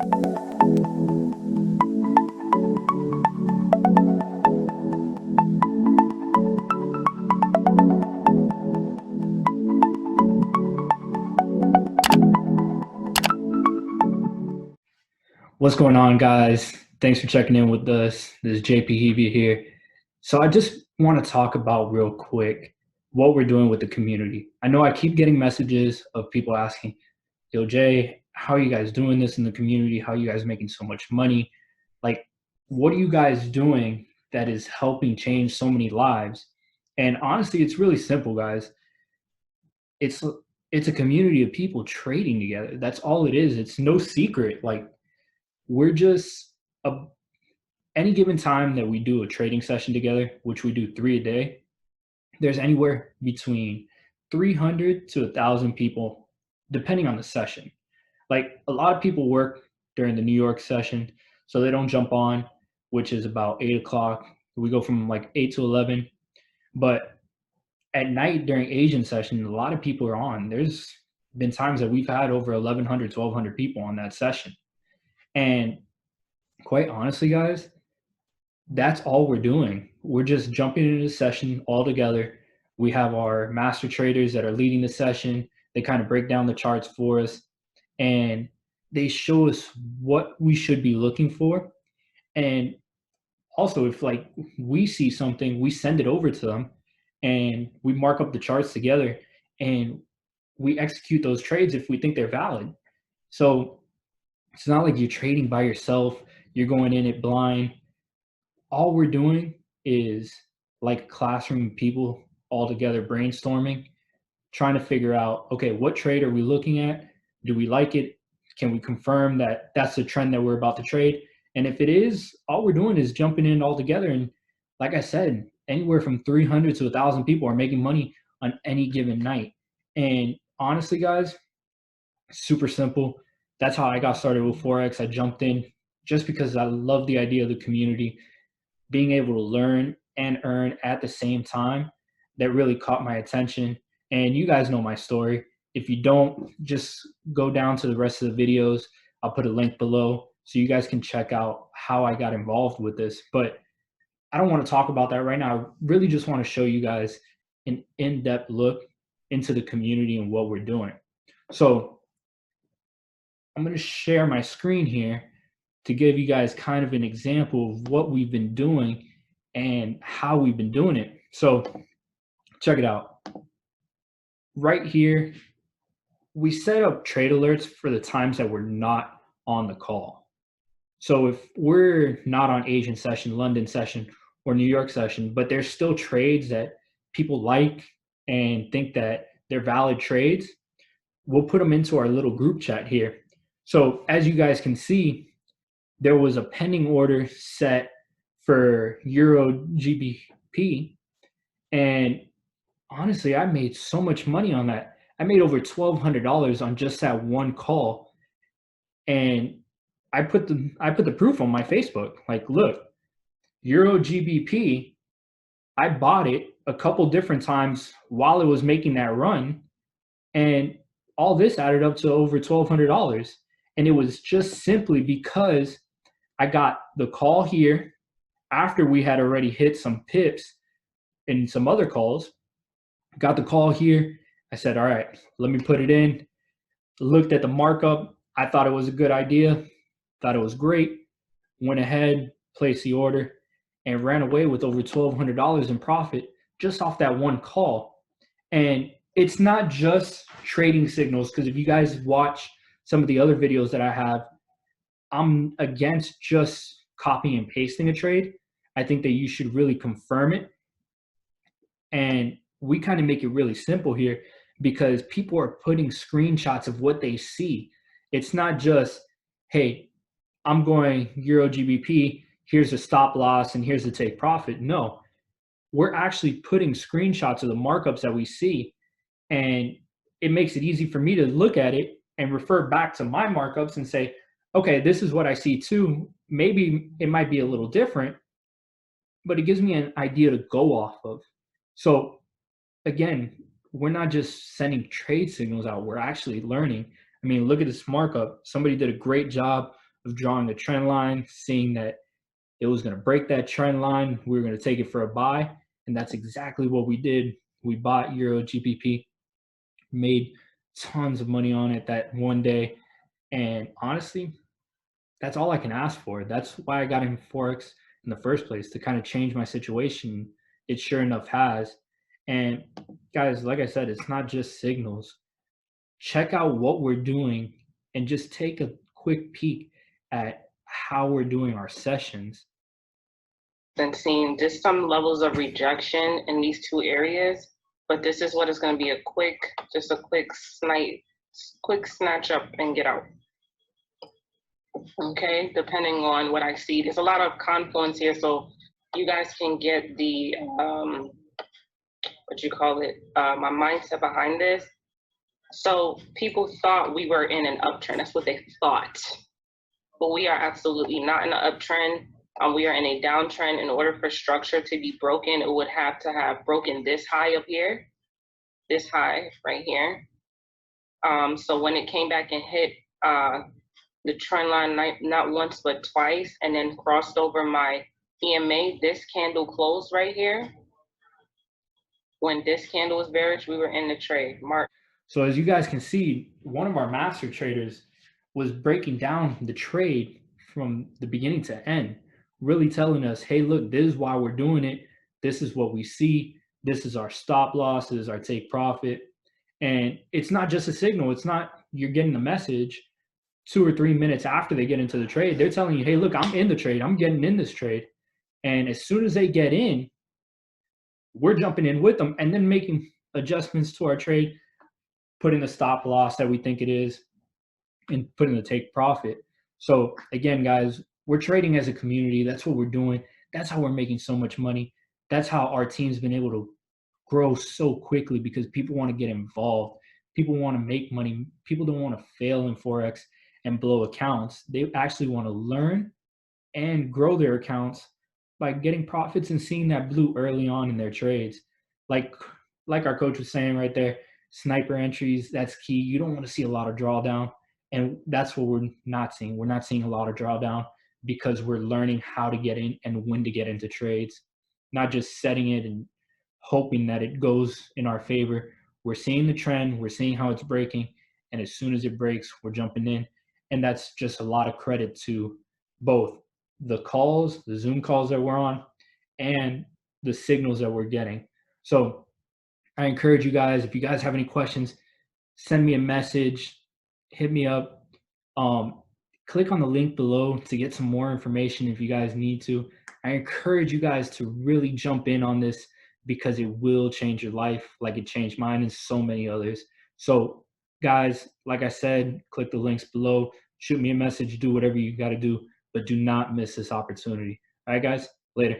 What's going on, guys? Thanks for checking in with us. This is JP Hevia here. So I just want to talk about real quick what we're doing with the community. I know I keep getting messages of people asking, yo, Jay, how are you guys doing this in the community? How are you guys making so much money? Like, what are you guys doing that is helping change so many lives? And honestly, it's really simple, guys. It's it's a community of people trading together. That's all it is. It's no secret. Like, we're just a any given time that we do a trading session together, which we do 3 a day, there's anywhere between 300 to 1,000 people, depending on the session. Like, a lot of people work during the New York session, so they don't jump on, which is about 8 o'clock. We go from like 8 to 11. But at night during Asian session, a lot of people are on. There's been times that we've had over 1,100, 1,200 people on that session. And quite honestly, guys, that's all we're doing. We're just jumping into the session all together. We have our master traders that are leading the session. They kind of break down the charts for us and they show us what we should be looking for. And also, if like we see something, we send it over to them and we mark up the charts together and we execute those trades if we think they're valid. So it's not like you're trading by yourself, you're going in it blind. All we're doing is like classroom people all together brainstorming, trying to figure out, okay, what trade are we looking at? Do we like it? Can we confirm that that's the trend that we're about to trade? And if it is, all we're doing is jumping in all together. And like I said, anywhere from 300 to 1,000 people are making money on any given night. And honestly, guys, super simple. That's how I got started with Forex. I jumped in just because I love the idea of the community, being able to learn and earn at the same time. That really caught my attention. And you guys know my story. If you don't, just go down to the rest of the videos. I'll put a link below so you guys can check out how I got involved with this. But I don't want to talk about that right now. I really just want to show you guys an in-depth look into the community and what we're doing. So I'm going to share my screen here to give you guys kind of an example of what we've been doing and how we've been doing it. So check it out. Right here, we set up trade alerts for the times that we're not on the call. So if we're not on Asian session, London session, or New York session, but there's still trades that people like and think that they're valid trades, we'll put them into our little group chat here. So as you guys can see, there was a pending order set for Euro GBP. And honestly, I made so much money on that. I made over $1,200 on just that one call. And I put the proof on my Facebook. Like, look, Euro GBP, I bought it a couple different times while it was making that run. And all this added up to over $1,200. And it was just simply because I got the call here after we had already hit some pips in some other calls. Got the call here. I said, all right, let me put it in. Looked at the markup. I thought it was a good idea. Thought it was great. Went ahead, placed the order, and ran away with over $1,200 in profit just off that one call. And it's not just trading signals, because if you guys watch some of the other videos that I have, I'm against just copying and pasting a trade. I think that you should really confirm it. And we kind of make it really simple here because people are putting screenshots of what they see. It's not just, hey, I'm going Euro GBP, here's a stop loss and here's the take profit. No, we're actually putting screenshots of the markups that we see. And it makes it easy for me to look at it and refer back to my markups and say, okay, this is what I see too. Maybe it might be a little different, but it gives me an idea to go off of. So again, we're not just sending trade signals out, we're actually learning. I mean, look at this markup. Somebody did a great job of drawing the trend line, seeing that it was going to break that trend line. We were going to take it for a buy. And that's exactly what we did. We bought Euro GBP, made tons of money on it that one day. And honestly, that's all I can ask for. That's why I got in forex in the first place, to kind of change my situation. It sure enough has. And guys, like I said, it's not just signals. Check out what we're doing and just take a quick peek at how we're doing our sessions. And seeing just some levels of rejection in these two areas, but this is what is going to be a quick snatch up and get out. Okay, depending on what I see. There's a lot of confluence here, so you guys can get the my mindset behind this. So people thought we were in an uptrend. That's what they thought, but we are absolutely not in an uptrend. We are in a downtrend. In order for structure to be broken, it would have to have broken this high up here, this high right here. So when it came back and hit the trend line, not once but twice, and then crossed over my EMA, this candle closed right here. When this candle was bearish, we were in the trade. So as you guys can see, one of our master traders was breaking down the trade from the beginning to end, really telling us, hey, look, this is why we're doing it. This is what we see. This is our stop loss. This is our take profit. And it's not just a signal. It's not you're getting the message 2 or 3 minutes after they get into the trade. They're telling you, hey, look, I'm in the trade. I'm getting in this trade. And as soon as they get in, we're jumping in with them and then making adjustments to our trade, putting the stop loss that we think it is, and putting the take profit. So again, guys, we're trading as a community. That's what we're doing. That's how we're making so much money. That's how our team's been able to grow so quickly, because people want to get involved. People want to make money. People don't want to fail in forex and blow accounts. They actually want to learn and grow their accounts by getting profits and seeing that blue early on in their trades. Like our coach was saying right there, sniper entries, that's key. You don't want to see a lot of drawdown. And that's what we're not seeing. We're not seeing a lot of drawdown because we're learning how to get in and when to get into trades, not just setting it and hoping that it goes in our favor. We're seeing the trend. We're seeing how it's breaking. And as soon as it breaks, we're jumping in. And that's just a lot of credit to both the calls, the Zoom calls that we're on, and the signals that we're getting. So I encourage you guys, if you guys have any questions, send me a message, hit me up. Click on the link below to get some more information if you guys need to. I encourage you guys to really jump in on this, because it will change your life like it changed mine and so many others. So guys, like I said, click the links below, shoot me a message, do whatever you got to do, but do not miss this opportunity. All right, guys, later.